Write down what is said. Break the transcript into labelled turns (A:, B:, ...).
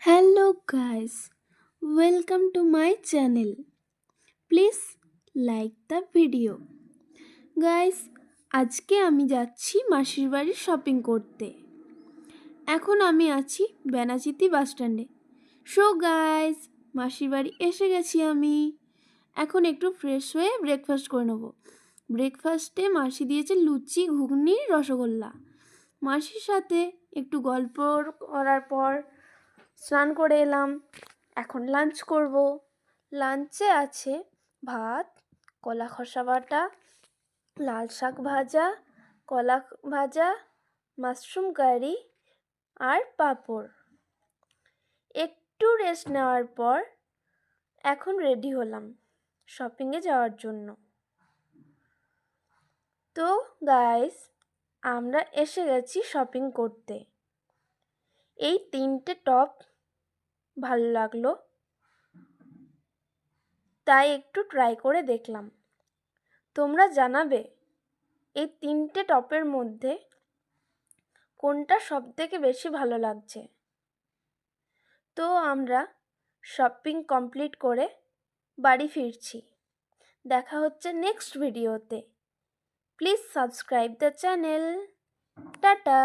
A: Hello guys, welcome to my channel. Please like the video. Guys, আজকে আমি যাচ্ছি মাসির বাড়ি শপিং করতে। এখন আমি আছি বেনাচিতি বাস স্ট্যান্ডে। সো গাইস, মাসির বাড়ি এসে গেছি আমি। এখন একটু ফ্রেশ হয়ে ব্রেকফাস্ট করে নেব। ব্রেকফাস্টে মাসি দিয়েছে লুচি, ঘুগনি, রসগোল্লা। মাসির সাথে একটু গল্প করার পর স্নান করে এলাম। এখন লাঞ্চ করব। লাঞ্চে আছে ভাত, কলা খসা বাটা, লাল শাক ভাজা, কলা ভাজা, মাশরুম কারি আর পাঁপড়। একটু রেস্ট নেওয়ার পর এখন রেডি হলাম শপিংয়ে যাওয়ার জন্য। তো গাইস, আমরা এসে গেছি শপিং করতে। এই তিনটে টপ ভালো লাগলো, তাই একটু ট্রাই করে দেখলাম। তোমরা জানাবে এই তিনটে টপের মধ্যে কোনটা সবথেকে বেশি ভালো লাগছে। তো আমরা শপিং কমপ্লিট করে বাড়ি ফিরছি। দেখা হচ্ছে নেক্সট ভিডিওতে। Please subscribe the channel. Tata.